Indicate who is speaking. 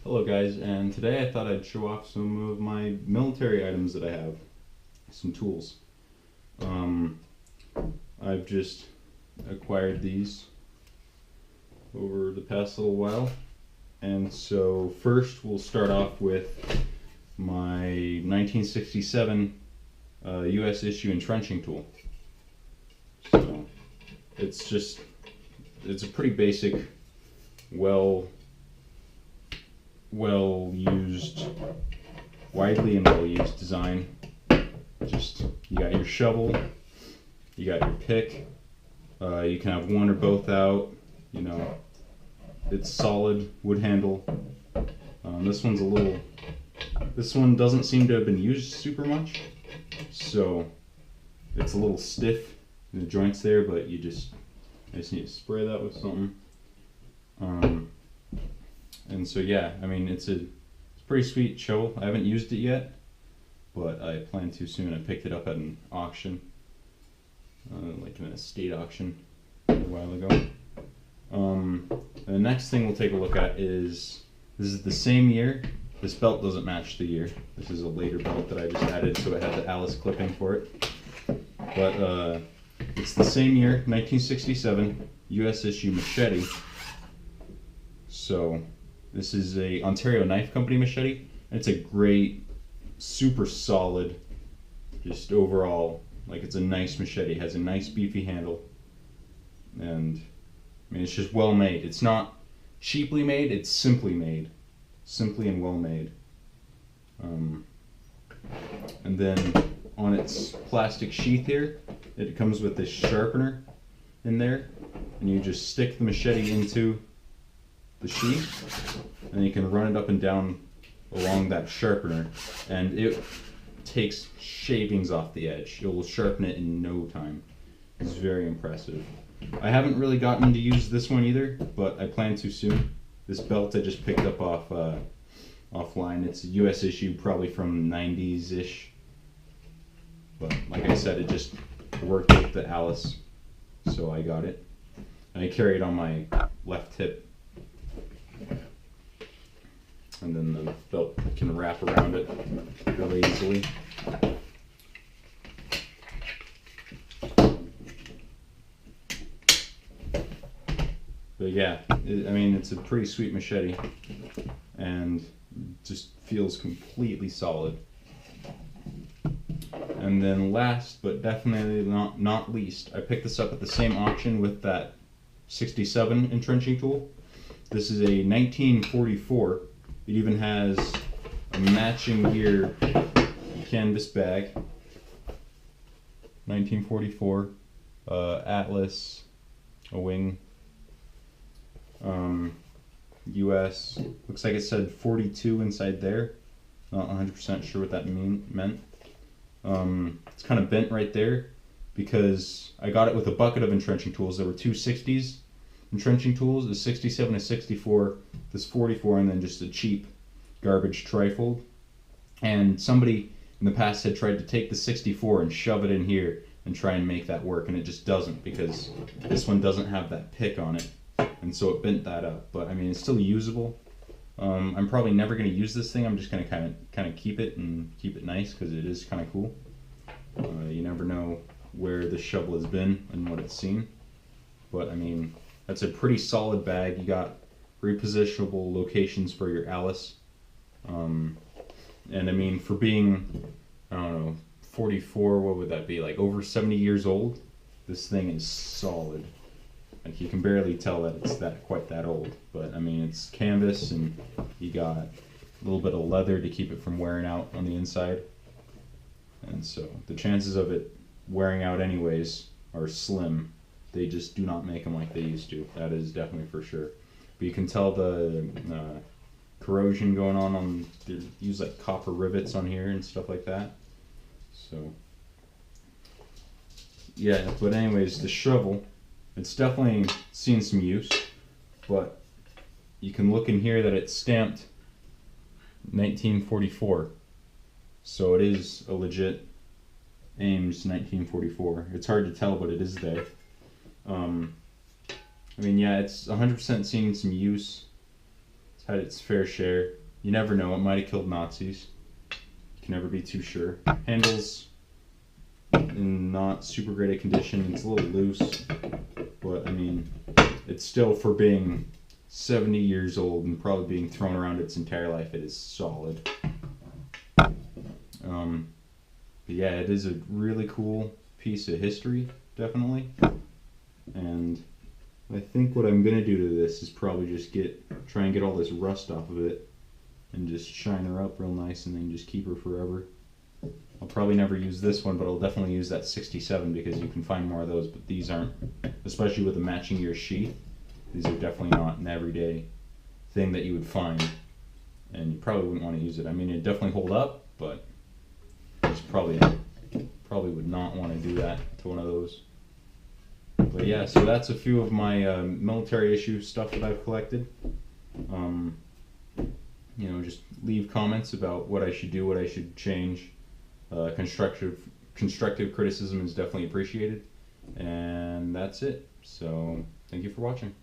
Speaker 1: Hello guys, and today I thought I'd show off some of my military items that I have, some tools. I've just acquired these over the past little while, and so first we'll start off with my 1967 US issue entrenching tool. So it's a pretty basic, well used, widely and well used design. Just, you got your shovel, you got your pick, you can have one or both out, you know, it's solid wood handle. This one doesn't seem to have been used super much, so it's a little stiff in the joints there, but I just need to spray that with something. And so yeah, I mean, it's a pretty sweet shovel. I haven't used it yet, but I plan to soon. I picked it up at an auction, like an estate auction a while ago. The next thing we'll take a look at is, this is the same year. This belt doesn't match the year. This is a later belt that I just added, so it had the Alice clipping for it. But it's the same year, 1967, US issue machete. So this is a Ontario Knife Company machete. It's a great, super solid, just overall, like, it's a nice machete. It has a nice beefy handle, and I mean, it's just well made. It's not cheaply made, it's simply made. Simply and well made. And then on its plastic sheath here, it comes with this sharpener in there, and you just stick the machete into the sheath, and you can run it up and down along that sharpener, and it takes shavings off the edge. It will sharpen it in no time. It's very impressive. I haven't really gotten to use this one either, but I plan to soon. This belt I just picked up offline. It's a US issue, probably from 90s-ish. But like I said, it just worked with the Alice, so I got it. And I carry it on my left hip. And then the belt can wrap around it really easily. But yeah, I mean, it's a pretty sweet machete, and just feels completely solid. And then last, but definitely not least, I picked this up at the same auction with that 67 entrenching tool. This is a 1944. It even has a matching year canvas bag. 1944, Atlas, a wing. US, looks like it said 42 inside there. Not 100% sure what that meant. It's kind of bent right there because I got it with a bucket of entrenching tools. There were two 60s entrenching tools, a 67, a 64, this 44, and then just a cheap garbage trifold. And somebody in the past had tried to take the 64 and shove it in here and try and make that work, and it just doesn't, because this one doesn't have that pick on it. And so it bent that up, but I mean, it's still usable. I'm probably never going to use this thing. I'm just going to kind of keep it and keep it nice, because it is kind of cool. You never know where the shovel has been and what it's seen. But I mean, that's a pretty solid bag. You got repositionable locations for your Alice. And I mean, for being, I don't know, 44, what would that be, like over 70 years old? This thing is solid. Like, you can barely tell that it's quite that old, but I mean, it's canvas, and you got a little bit of leather to keep it from wearing out on the inside, and so the chances of it wearing out anyways are slim. They just do not make them like they used to. That is definitely for sure. But you can tell the corrosion going on. They use like copper rivets on here and stuff like that. So yeah, but anyways, the shovel, it's definitely seen some use, but you can look in here that it's stamped 1944. So it is a legit Ames 1944. It's hard to tell, but it is there. I mean, yeah, it's 100% seen some use. It's had its fair share. You never know, it might have killed Nazis. You can never be too sure. Handle's in not super great a condition. It's a little loose, but I mean, it's still, for being 70 years old and probably being thrown around its entire life, it is solid. But yeah, it is a really cool piece of history, definitely. And I think what I'm gonna do to this is probably just try and get all this rust off of it and just shine her up real nice and then just keep her forever. I'll probably never use this one, but I'll definitely use that 67 because you can find more of those, but these aren't, especially with a matching gear sheath, these are definitely not an everyday thing that you would find, and you probably wouldn't want to use it. I mean, it'd definitely hold up, but just probably would not want to do that to one of those. But yeah, so that's a few of my military issue stuff that I've collected. You know, just leave comments about what I should do, what I should change. Constructive criticism is definitely appreciated. And that's it. So thank you for watching.